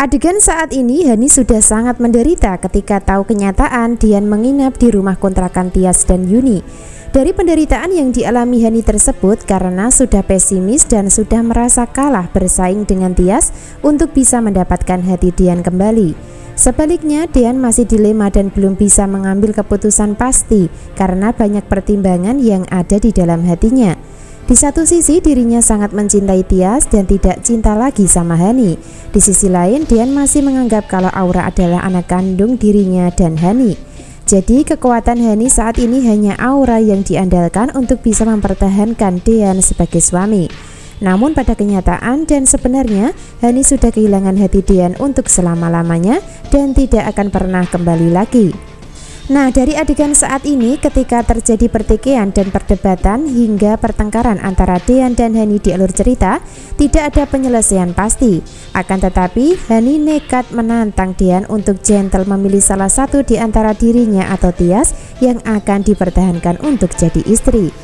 Adegan saat ini Hani sudah sangat menderita ketika tahu kenyataan Dian menginap di rumah kontrakan Tias dan Yuni. Dari penderitaan yang dialami Hani tersebut karena sudah pesimis dan sudah merasa kalah bersaing dengan Tias untuk bisa mendapatkan hati Dian kembali. Sebaliknya, Dian masih dilema dan belum bisa mengambil keputusan pasti karena banyak pertimbangan yang ada di dalam hatinya. Di satu sisi dirinya sangat mencintai Tias dan tidak cinta lagi sama Hani. Di sisi lain Dian masih menganggap kalau Aura adalah anak kandung dirinya dan Hani. Jadi kekuatan Hani saat ini hanya Aura yang diandalkan untuk bisa mempertahankan Dian sebagai suami. Namun pada kenyataan dan sebenarnya Hani sudah kehilangan hati Dian untuk selama-lamanya dan tidak akan pernah kembali lagi. Nah, dari adegan saat ini ketika terjadi pertikaian dan perdebatan hingga pertengkaran antara Dian dan Hani di alur cerita, tidak ada penyelesaian pasti. Akan tetapi, Hani nekat menantang Dian untuk gentle memilih salah satu di antara dirinya atau Tias yang akan dipertahankan untuk jadi istri.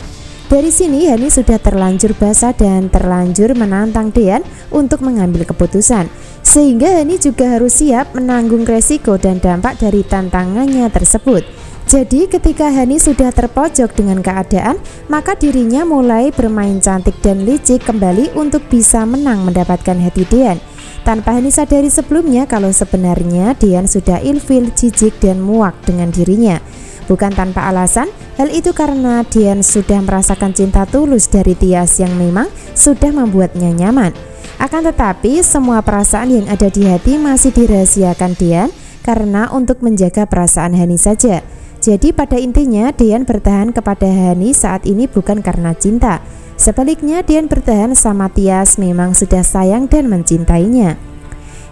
Dari sini Hani sudah terlanjur basah dan terlanjur menantang Dian untuk mengambil keputusan, sehingga Hani juga harus siap menanggung resiko dan dampak dari tantangannya tersebut. Jadi ketika Hani sudah terpojok dengan keadaan, maka dirinya mulai bermain cantik dan licik kembali untuk bisa menang mendapatkan hati Dian. Tanpa Hani sadari sebelumnya kalau sebenarnya Dian sudah ilfil, jijik dan muak dengan dirinya. Bukan tanpa alasan, hal itu karena Dian sudah merasakan cinta tulus dari Tias yang memang sudah membuatnya nyaman. Akan tetapi semua perasaan yang ada di hati masih dirahasiakan Dian karena untuk menjaga perasaan Hani saja. Jadi pada intinya Dian bertahan kepada Hani saat ini bukan karena cinta. Sebaliknya Dian bertahan sama Tias memang sudah sayang dan mencintainya.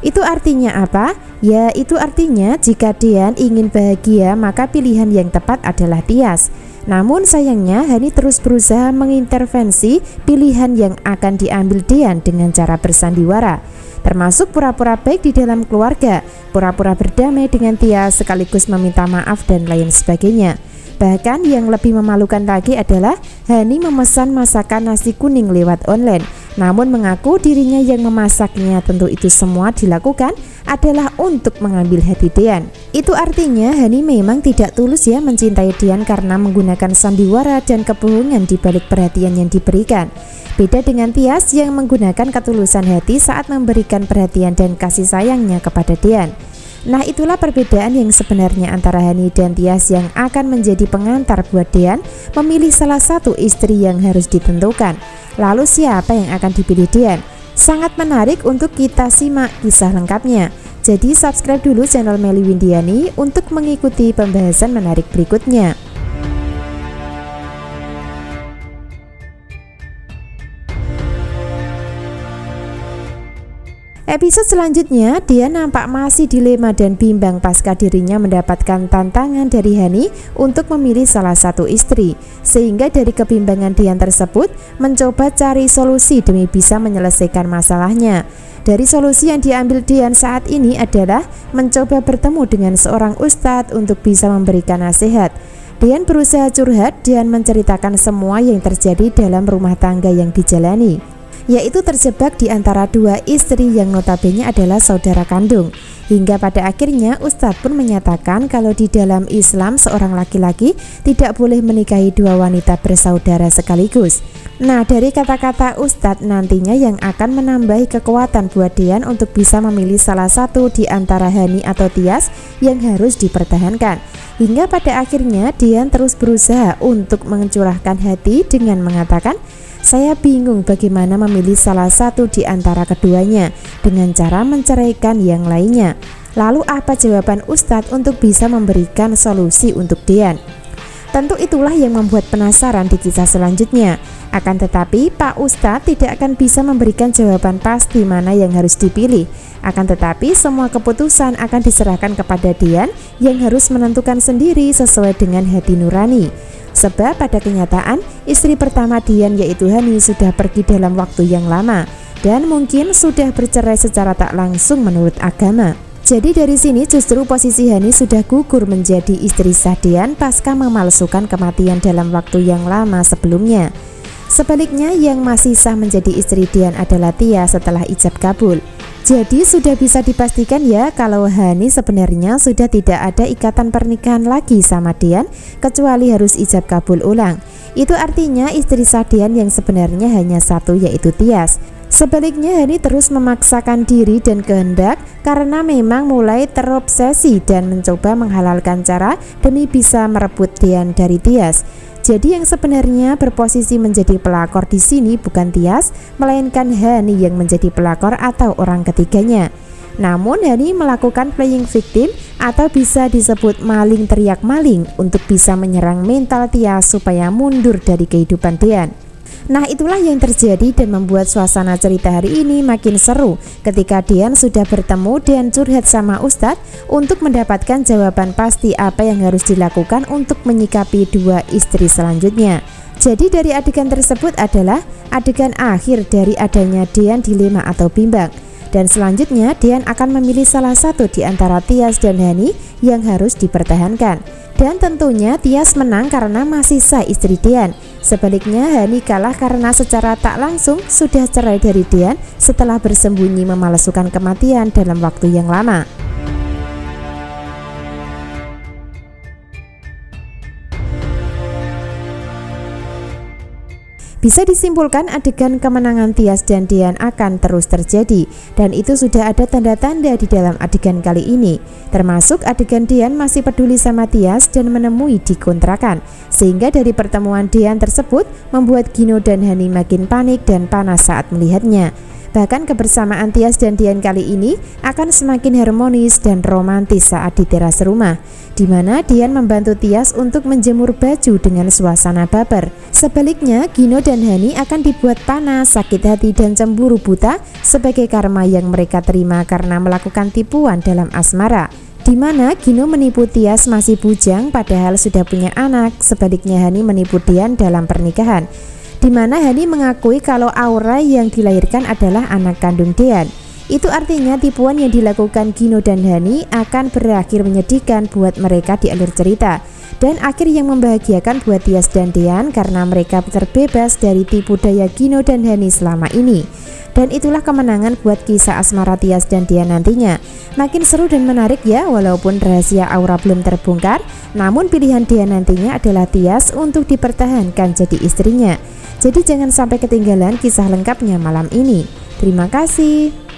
Itu artinya apa? Ya, itu artinya jika Dian ingin bahagia maka pilihan yang tepat adalah Tias. Namun sayangnya Hani terus berusaha mengintervensi pilihan yang akan diambil Dian dengan cara bersandiwara, termasuk pura-pura baik di dalam keluarga, pura-pura berdamai dengan Tias sekaligus meminta maaf dan lain sebagainya. Bahkan yang lebih memalukan lagi adalah Hani memesan masakan nasi kuning lewat online, namun mengaku dirinya yang memasaknya. Tentu itu semua dilakukan adalah untuk mengambil hati Dian. Itu artinya Hani memang tidak tulus ya mencintai Dian karena menggunakan sandiwara dan kebohongan di balik perhatian yang diberikan. Beda dengan Tias yang menggunakan ketulusan hati saat memberikan perhatian dan kasih sayangnya kepada Dian. Nah, itulah perbedaan yang sebenarnya antara Hani dan Tias yang akan menjadi pengantar buat Dian memilih salah satu istri yang harus ditentukan. Lalu siapa yang akan dipilih Dian? Sangat menarik untuk kita simak kisah lengkapnya. Jadi subscribe dulu channel Melly Windiani untuk mengikuti pembahasan menarik berikutnya. Episode selanjutnya, Dian nampak masih dilema dan bimbang pasca dirinya mendapatkan tantangan dari Hani untuk memilih salah satu istri. Sehingga dari kebimbangan Dian tersebut, mencoba cari solusi demi bisa menyelesaikan masalahnya. Dari solusi yang diambil Dian saat ini adalah mencoba bertemu dengan seorang ustadz untuk bisa memberikan nasihat. Dian berusaha curhat dan menceritakan semua yang terjadi dalam rumah tangga yang dijalani, yaitu terjebak di antara dua istri yang notabene adalah saudara kandung. Hingga pada akhirnya Ustadz pun menyatakan kalau di dalam Islam seorang laki-laki tidak boleh menikahi dua wanita bersaudara sekaligus. Nah, dari kata-kata Ustadz nantinya yang akan menambahi kekuatan buat Dian untuk bisa memilih salah satu di antara Hani atau Tias yang harus dipertahankan. Hingga pada akhirnya Dian terus berusaha untuk mencurahkan hati dengan mengatakan, "Saya bingung bagaimana memilih salah satu di antara keduanya dengan cara menceraikan yang lainnya." Lalu apa jawaban Ustadz untuk bisa memberikan solusi untuk Dian? Tentu itulah yang membuat penasaran di kisah selanjutnya. Akan tetapi Pak Ustadz tidak akan bisa memberikan jawaban pasti mana yang harus dipilih. Akan tetapi semua keputusan akan diserahkan kepada Dian yang harus menentukan sendiri sesuai dengan hati nurani. Sebab pada kenyataan istri pertama Dian yaitu Hani sudah pergi dalam waktu yang lama dan mungkin sudah bercerai secara tak langsung menurut agama. Jadi dari sini justru posisi Hani sudah gugur menjadi istri sah Dian pasca memalsukan kematian dalam waktu yang lama sebelumnya. Sebaliknya yang masih sah menjadi istri Dian adalah Tia setelah ijab kabul. Jadi sudah bisa dipastikan ya kalau Hani sebenarnya sudah tidak ada ikatan pernikahan lagi sama Dian, kecuali harus ijab kabul ulang. Itu artinya istri sah Dian yang sebenarnya hanya satu, yaitu Tias. Sebaliknya Hani terus memaksakan diri dan kehendak karena memang mulai terobsesi dan mencoba menghalalkan cara demi bisa merebut Dian dari Tias. Jadi yang sebenarnya berposisi menjadi pelakor di sini bukan Tias, melainkan Hani yang menjadi pelakor atau orang ketiganya. Namun Hani melakukan playing victim atau bisa disebut maling teriak maling untuk bisa menyerang mental Tias supaya mundur dari kehidupan Dian. Nah, itulah yang terjadi dan membuat suasana cerita hari ini makin seru ketika Dian sudah bertemu dan curhat sama Ustadz untuk mendapatkan jawaban pasti apa yang harus dilakukan untuk menyikapi dua istri selanjutnya. Jadi dari adegan tersebut adalah adegan akhir dari adanya Dian dilema atau bimbang. Dan selanjutnya Dian akan memilih salah satu di antara Tias dan Hani yang harus dipertahankan. Dan tentunya Tias menang karena masih sah istri Dian. Sebaliknya Hani kalah karena secara tak langsung sudah cerai dari Dian setelah bersembunyi memalsukan kematian dalam waktu yang lama. Bisa disimpulkan adegan kemenangan Tias dan Dian akan terus terjadi, dan itu sudah ada tanda-tanda di dalam adegan kali ini, termasuk adegan Dian masih peduli sama Tias dan menemui di kontrakan, sehingga dari pertemuan Dian tersebut membuat Gino dan Hani makin panik dan panas saat melihatnya. Bahkan kebersamaan Tias dan Dian kali ini akan semakin harmonis dan romantis saat di teras rumah, di mana Dian membantu Tias untuk menjemur baju dengan suasana baper. Sebaliknya, Gino dan Hani akan dibuat panas, sakit hati dan cemburu buta sebagai karma yang mereka terima karena melakukan tipuan dalam asmara, di mana Gino menipu Tias masih bujang padahal sudah punya anak. Sebaliknya Hani menipu Dian dalam pernikahan, di mana Hani mengakui kalau Aura yang dilahirkan adalah anak kandung Dian. Itu artinya tipuan yang dilakukan Gino dan Hani akan berakhir menyedihkan buat mereka di alur cerita, dan akhir yang membahagiakan buat Tias dan Dian karena mereka terbebas dari tipu daya Gino dan Hani selama ini. Dan itulah kemenangan buat kisah asmara Tias dan Dian nantinya. Makin seru dan menarik ya, walaupun rahasia Aura belum terbongkar, namun pilihan Dian nantinya adalah Tias untuk dipertahankan jadi istrinya. Jadi jangan sampai ketinggalan kisah lengkapnya malam ini. Terima kasih.